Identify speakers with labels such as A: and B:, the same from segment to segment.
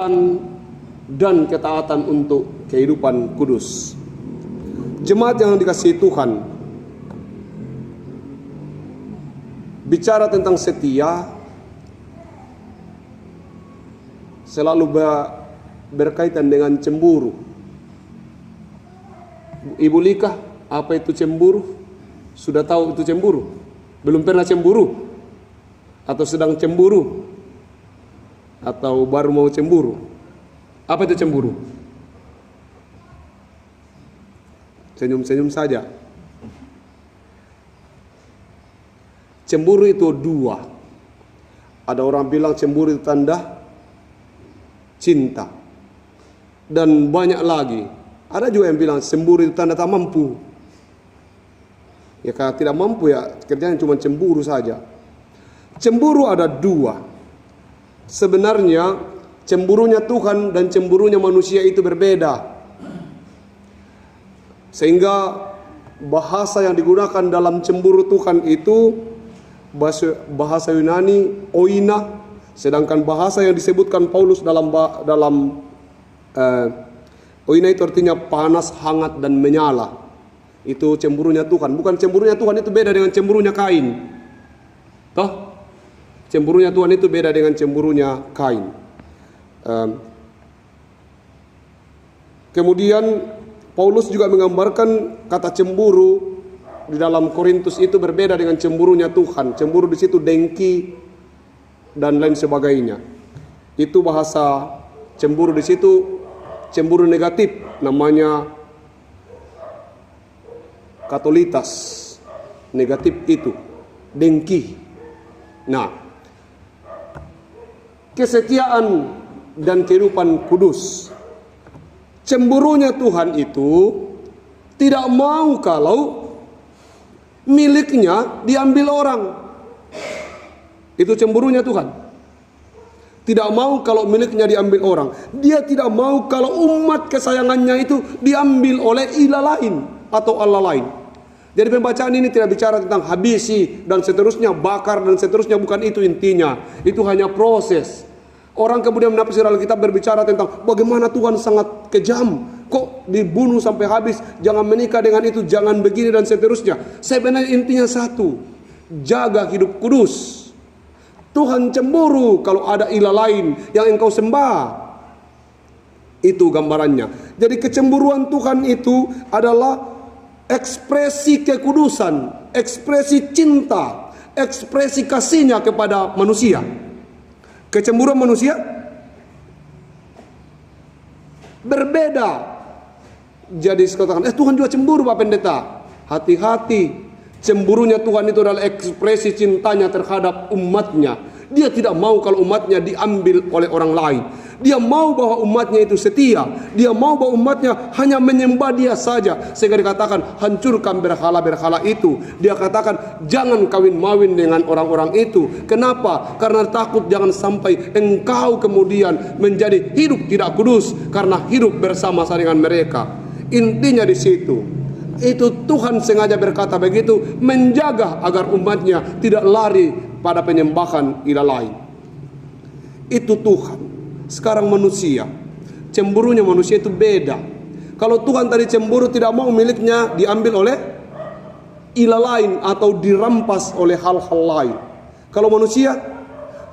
A: kesucian dan ketaatan untuk kehidupan kudus. Jemaat yang dikasihi Tuhan, bicara tentang setia selalu berkaitan dengan cemburu. Ibu Lika, apa itu cemburu? Sudah tahu itu cemburu? Belum pernah cemburu? Atau sedang cemburu? Atau baru mau cemburu? Apa itu cemburu? Senyum-senyum saja. Cemburu itu dua. Ada orang bilang cemburu itu tanda cinta. Dan banyak lagi. Ada juga yang bilang cemburu itu tanda tak mampu. Ya kalau tidak mampu ya kerjanya cuma cemburu saja. Cemburu ada dua. Sebenarnya cemburunya Tuhan dan cemburunya manusia itu berbeda. Sehingga bahasa yang digunakan dalam cemburu Tuhan itu bahasa Yunani oina, sedangkan bahasa yang disebutkan Paulus dalam oina itu artinya panas, hangat dan menyala. Itu cemburunya Tuhan. Bukan cemburunya Tuhan itu beda dengan cemburunya Kain. Toh? Cemburunya Tuhan itu beda dengan cemburunya Kain. Kemudian Paulus juga menggambarkan kata cemburu di dalam Korintus itu berbeda dengan cemburunya Tuhan. Cemburu di situ dengki dan lain sebagainya. Itu bahasa cemburu di situ cemburu negatif, namanya katolitas. Negatif itu dengki. Nah, kesetiaan dan kehidupan kudus. Cemburunya Tuhan itu tidak mau kalau miliknya diambil orang. Itu cemburunya Tuhan. Tidak mau kalau miliknya diambil orang. Dia tidak mau kalau umat kesayangannya itu diambil oleh ilah lain atau Allah lain. Jadi pembacaan ini tidak bicara tentang habisi dan seterusnya, bakar dan seterusnya, bukan itu intinya. Itu hanya proses. Orang kemudian menafsir Alkitab berbicara tentang bagaimana Tuhan sangat kejam. Kok dibunuh sampai habis, jangan menikah dengan itu, jangan begini dan seterusnya. Sebenarnya intinya satu, jaga hidup kudus. Tuhan cemburu kalau ada ilah lain yang engkau sembah. Itu gambarannya. Jadi kecemburuan Tuhan itu adalah ekspresi kekudusan, ekspresi cinta, ekspresi kasihnya kepada manusia. Kecemburuan manusia berbeda. Jadi sekatakan, Tuhan juga cemburu Pak Pendeta. Hati-hati, cemburunya Tuhan itu adalah ekspresi cintanya terhadap umatnya. Dia tidak mau kalau umatnya diambil oleh orang lain. Dia mau bahwa umatnya itu setia. Dia mau bahwa umatnya hanya menyembah dia saja. Sehingga dikatakan hancurkan berhala-berhala itu. Dia katakan jangan kawin-mawin dengan orang-orang itu. Kenapa? Karena takut jangan sampai engkau kemudian menjadi hidup tidak kudus. Karena hidup bersama-sama dengan mereka. Intinya di situ. Itu Tuhan sengaja berkata begitu. Menjaga agar umatnya tidak lari pada penyembahan ilah lain. Itu Tuhan. Sekarang manusia, cemburunya manusia itu beda. Kalau Tuhan tadi cemburu tidak mau miliknya diambil oleh ilah lain atau dirampas oleh hal-hal lain. Kalau manusia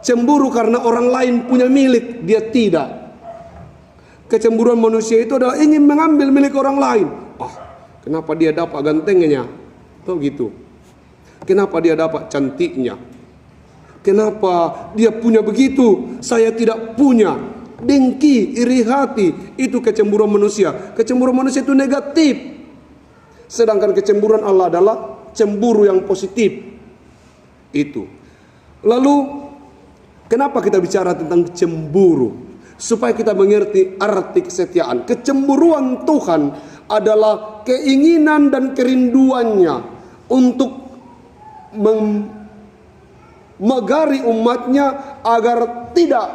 A: cemburu karena orang lain punya milik, dia tidak. Kecemburuan manusia itu adalah ingin mengambil milik orang lain. Kenapa dia dapat gantengnya? Tuh gitu. Kenapa dia dapat cantiknya? Kenapa dia punya begitu, saya tidak punya? Dengki, iri hati, itu kecemburuan manusia. Kecemburuan manusia itu negatif. Sedangkan kecemburuan Allah adalah cemburu yang positif. Itu. Lalu, kenapa kita bicara tentang cemburu? Supaya kita mengerti arti kesetiaan. Kecemburuan Tuhan adalah keinginan dan kerinduannya untuk megari umatnya agar tidak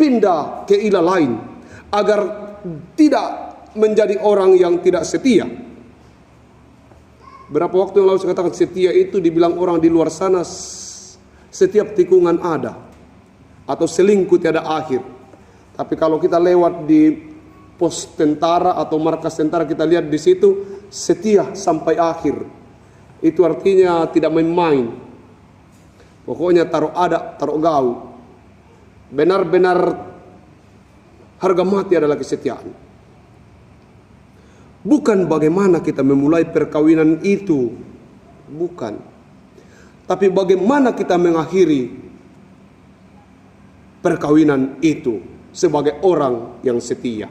A: pindah ke ilah lain, agar tidak menjadi orang yang tidak setia. Berapa waktu yang lalu saya katakan setia itu dibilang orang di luar sana setiap tikungan ada, atau selingkuh tiada akhir. Tapi kalau kita lewat di pos tentara atau markas tentara, kita lihat di situ setia sampai akhir. Itu artinya tidak main-main. Pokoknya taruh ada, taruh gau. Benar-benar harga mati adalah kesetiaan. Bukan bagaimana kita memulai perkawinan itu, bukan. Tapi bagaimana kita mengakhiri perkawinan itu sebagai orang yang setia.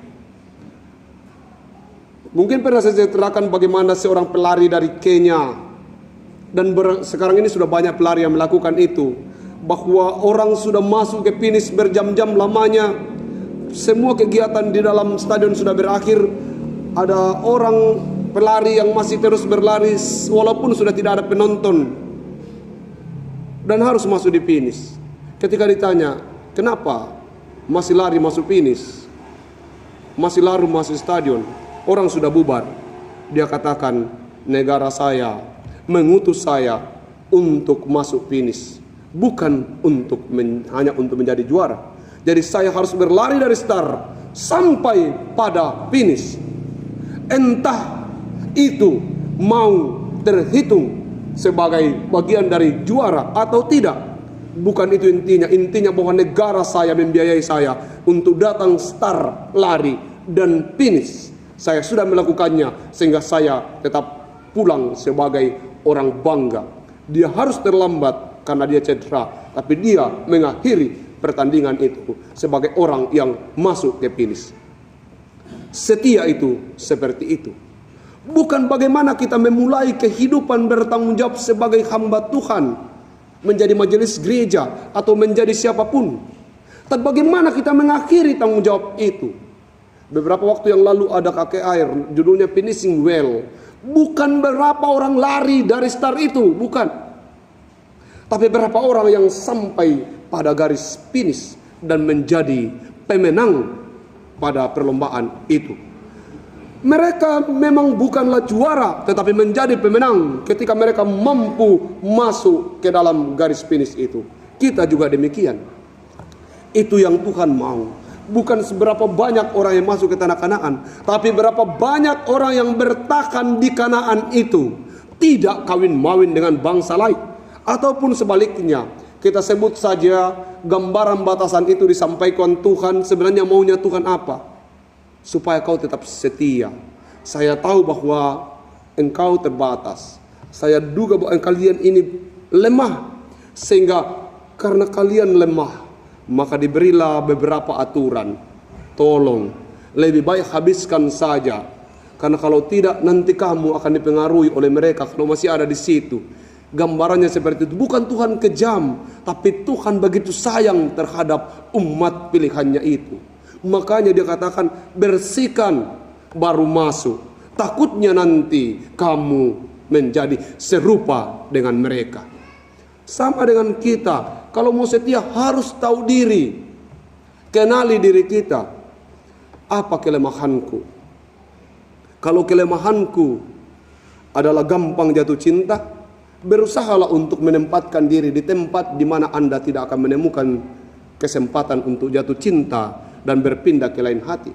A: Mungkin pernah saya ceritakan bagaimana seorang pelari dari Kenya, dan sekarang ini sudah banyak pelari yang melakukan itu, bahwa orang sudah masuk ke finish berjam-jam lamanya, semua kegiatan di dalam stadion sudah berakhir, ada orang pelari yang masih terus berlari walaupun sudah tidak ada penonton dan harus masuk di finish. Ketika ditanya, kenapa masih lari masuk finish, masih lari masuk stadion, orang sudah bubar, dia katakan, negara saya mengutus saya untuk masuk finish, bukan untuk hanya untuk menjadi juara. Jadi saya harus berlari dari start sampai pada finish. Entah itu mau terhitung sebagai bagian dari juara atau tidak, bukan itu intinya. Intinya bahwa negara saya membiayai saya untuk datang start, lari, dan finish. Saya sudah melakukannya sehingga saya tetap pulang sebagai orang bangga. Dia harus terlambat karena dia cedera, tapi dia mengakhiri pertandingan itu sebagai orang yang masuk ke finish. Setia itu seperti itu. Bukan bagaimana kita memulai kehidupan bertanggung jawab sebagai hamba Tuhan, menjadi majelis gereja atau menjadi siapapun, tapi bagaimana kita mengakhiri tanggung jawab itu. Beberapa waktu yang lalu ada kakek air, judulnya Finishing Well. Bukan berapa orang lari dari start itu, bukan. Tapi berapa orang yang sampai pada garis finish dan menjadi pemenang pada perlombaan itu. Mereka memang bukanlah juara, tetapi menjadi pemenang ketika mereka mampu masuk ke dalam garis finish itu. Kita juga demikian. Itu yang Tuhan mau. Bukan seberapa banyak orang yang masuk ke tanah Kanaan, tapi berapa banyak orang yang bertahan di Kanaan itu, tidak kawin-mawin dengan bangsa lain. Ataupun sebaliknya, kita sebut saja gambaran batasan itu disampaikan Tuhan. Sebenarnya maunya Tuhan apa? Supaya kau tetap setia. Saya tahu bahwa engkau terbatas. Saya duga bahwa kalian ini lemah, sehingga karena kalian lemah, maka diberilah beberapa aturan. Tolong, lebih baik habiskan saja, karena kalau tidak nanti kamu akan dipengaruhi oleh mereka kalau masih ada di situ. Gambarannya seperti itu. Bukan Tuhan kejam, tapi Tuhan begitu sayang terhadap umat pilihannya itu. Makanya dia katakan, bersihkan baru masuk. Takutnya nanti kamu menjadi serupa dengan mereka. Sama dengan kita, kalau mau setia harus tahu diri, kenali diri kita. Apa kelemahanku? Kalau kelemahanku adalah gampang jatuh cinta, berusahalah untuk menempatkan diri di tempat di mana Anda tidak akan menemukan kesempatan untuk jatuh cinta dan berpindah ke lain hati.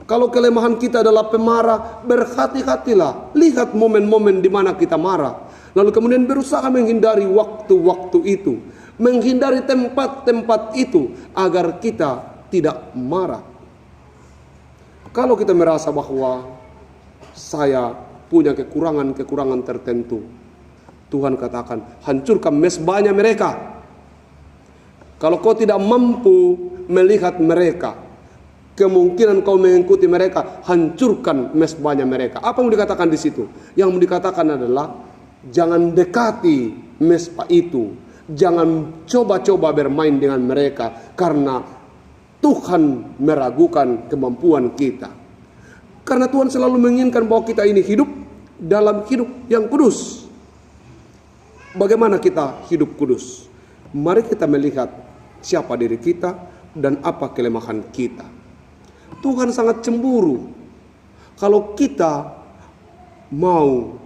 A: Kalau kelemahan kita adalah pemarah, berhati-hatilah. Lihat momen-momen di mana kita marah. Lalu kemudian berusaha menghindari waktu-waktu itu, menghindari tempat-tempat itu agar kita tidak marah. Kalau kita merasa bahwa saya punya kekurangan-kekurangan tertentu, Tuhan katakan, hancurkan mesbahnya mereka. Kalau kau tidak mampu melihat mereka, kemungkinan kau mengikuti mereka, hancurkan mesbahnya mereka. Apa yang dikatakan di situ? Yang dikatakan adalah, jangan dekati mesbah itu. Jangan coba-coba bermain dengan mereka, karena Tuhan meragukan kemampuan kita. Karena Tuhan selalu menginginkan bahwa kita ini hidup dalam hidup yang kudus. Bagaimana kita hidup kudus? Mari kita melihat siapa diri kita dan apa kelemahan kita. Tuhan sangat cemburu kalau kita mau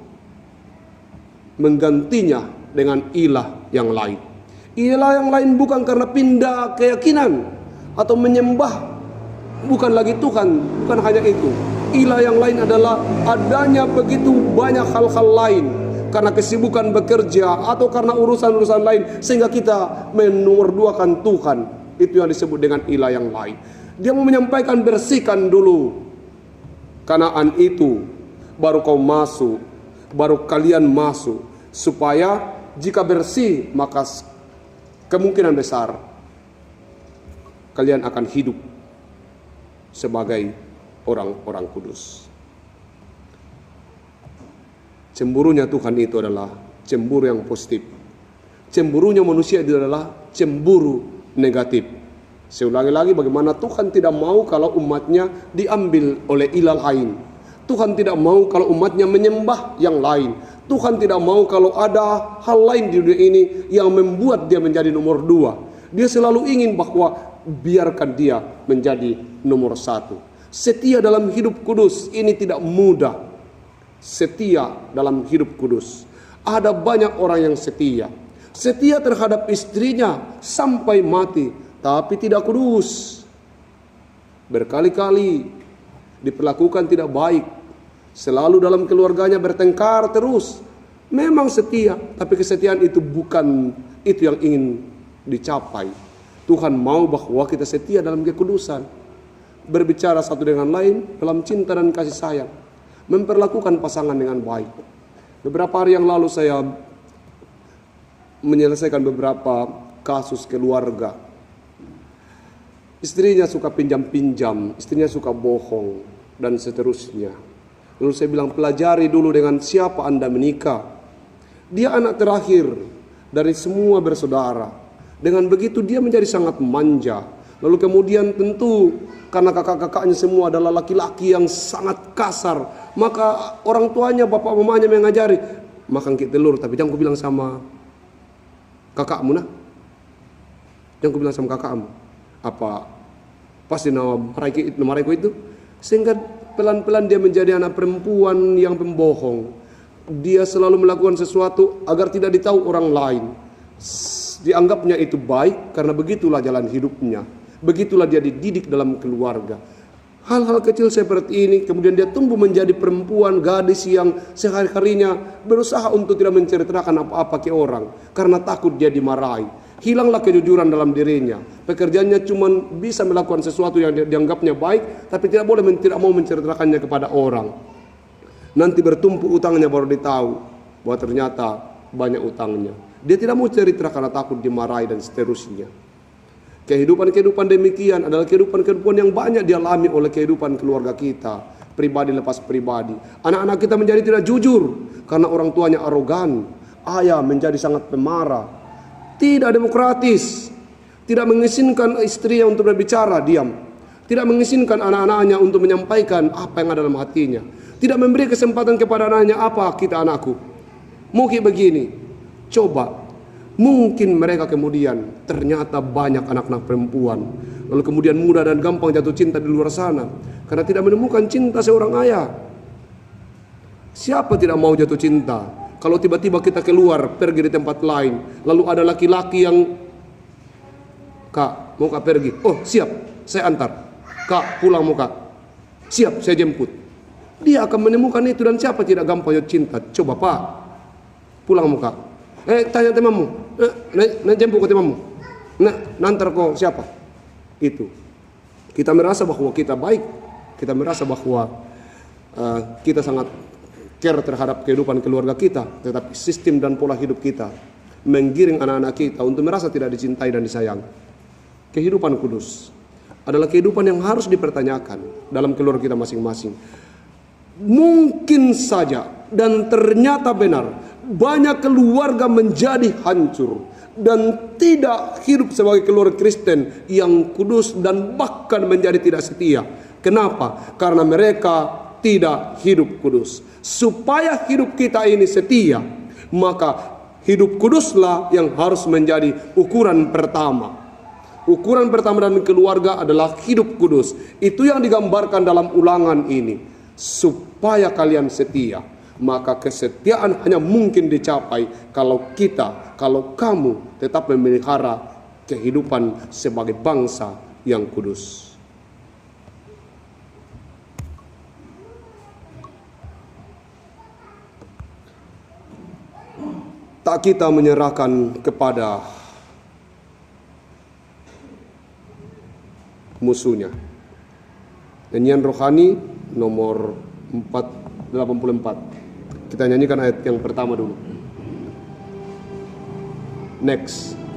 A: menggantinya dengan ilah yang lain. Ilah yang lain bukan karena pindah keyakinan atau menyembah bukan lagi Tuhan, bukan hanya itu. Ilah yang lain adalah adanya begitu banyak hal-hal lain, karena kesibukan bekerja atau karena urusan-urusan lain, sehingga kita menomorduakan Tuhan. Itu yang disebut dengan ilah yang lain. Dia mau menyampaikan, bersihkan dulu Kanaan itu, baru kau masuk, baru kalian masuk, supaya jika bersih maka kemungkinan besar kalian akan hidup sebagai orang-orang kudus. Cemburunya Tuhan itu adalah cemburu yang positif. Cemburunya manusia itu adalah cemburu negatif. Saya ulangi lagi, bagaimana Tuhan tidak mau kalau umatnya diambil oleh ilah lain. Tuhan tidak mau kalau umatnya menyembah yang lain. Tuhan tidak mau kalau ada hal lain di dunia ini yang membuat dia menjadi nomor 2. Dia selalu ingin bahwa biarkan dia menjadi nomor 1. Setia dalam hidup kudus ini tidak mudah. Setia dalam hidup kudus. Ada banyak orang yang setia. Setia terhadap istrinya sampai mati, tapi tidak kudus. Berkali-kali diperlakukan tidak baik. Selalu dalam keluarganya bertengkar terus. Memang setia, tapi kesetiaan itu bukan itu yang ingin dicapai. Tuhan mau bahwa kita setia dalam kekudusan. Berbicara satu dengan lain dalam cinta dan kasih sayang. Memperlakukan pasangan dengan baik. Beberapa hari yang lalu saya menyelesaikan beberapa kasus keluarga. Istrinya suka pinjam-pinjam, istrinya suka bohong, dan seterusnya. Lalu saya bilang, pelajari dulu dengan siapa Anda menikah. Dia anak terakhir dari semua bersaudara. Dengan begitu dia menjadi sangat manja. Lalu kemudian tentu karena kakak-kakaknya semua adalah laki-laki yang sangat kasar, maka orang tuanya, bapak mamanya mengajari, makan kik telur tapi jangan ku bilang sama kakakmu nah. Jangan ku bilang sama kakakmu. Apa pasti nama mereka itu, sehingga pelan-pelan dia menjadi anak perempuan yang pembohong. Dia selalu melakukan sesuatu agar tidak ditahu orang lain. Dianggapnya itu baik karena begitulah jalan hidupnya. Begitulah dia dididik dalam keluarga. Hal-hal kecil seperti ini, kemudian dia tumbuh menjadi perempuan, gadis yang sehari-harinya berusaha untuk tidak menceritakan apa-apa ke orang karena takut dia dimarahi. Hilanglah kejujuran dalam dirinya. Pekerjaannya cuma bisa melakukan sesuatu yang dianggapnya baik, tapi tidak mau menceritakannya kepada orang. Nanti bertumpuk utangnya baru ditahu bahwa ternyata banyak utangnya. Dia tidak mau cerita karena takut dimarahi dan seterusnya. Kehidupan-kehidupan demikian adalah kehidupan-kehidupan yang banyak dialami oleh kehidupan keluarga kita. Pribadi lepas pribadi. Anak-anak kita menjadi tidak jujur karena orang tuanya arogan. Ayah menjadi sangat pemarah. Tidak demokratis. Tidak mengizinkan istrinya untuk berbicara, diam. Tidak mengizinkan anak-anaknya untuk menyampaikan apa yang ada dalam hatinya. Tidak memberi kesempatan kepada anaknya, apa kita anakku. Mungkin begini. Coba. Mungkin mereka kemudian ternyata banyak anak-anak perempuan. Lalu kemudian mudah dan gampang jatuh cinta di luar sana. Karena tidak menemukan cinta seorang ayah. Siapa tidak mau jatuh cinta? Kalau tiba-tiba kita keluar, pergi di tempat lain. Lalu ada laki-laki yang, Kak, mau Kak pergi? Oh siap, saya antar. Kak, pulang mau Kak? Siap, saya jemput. Dia akan menemukan itu, dan siapa tidak gampang jatuh cinta? Coba Pak, pulang mau Kak? Tanya temamu, jemput ke temamu, nantar kau siapa? Itu. Kita merasa bahwa kita baik, kita merasa bahwa kita sangat care terhadap kehidupan keluarga kita, tetapi sistem dan pola hidup kita menggiring anak-anak kita untuk merasa tidak dicintai dan disayang. Kehidupan kudus adalah kehidupan yang harus dipertanyakan dalam keluarga kita masing-masing. Mungkin saja dan ternyata benar, banyak keluarga menjadi hancur dan tidak hidup sebagai keluarga Kristen yang kudus dan bahkan menjadi tidak setia. Kenapa? Karena mereka tidak hidup kudus. Supaya hidup kita ini setia, maka hidup kuduslah yang harus menjadi ukuran pertama. Ukuran pertama dalam keluarga adalah hidup kudus. Itu yang digambarkan dalam Ulangan ini. Supaya kalian setia. Maka kesetiaan hanya mungkin dicapai kalau kita, kalau kamu tetap memelihara kehidupan sebagai bangsa yang kudus. Tak kita menyerahkan kepada musuhnya. Nyanyian rohani nomor 484. Kita nyanyikan ayat yang pertama dulu. Next.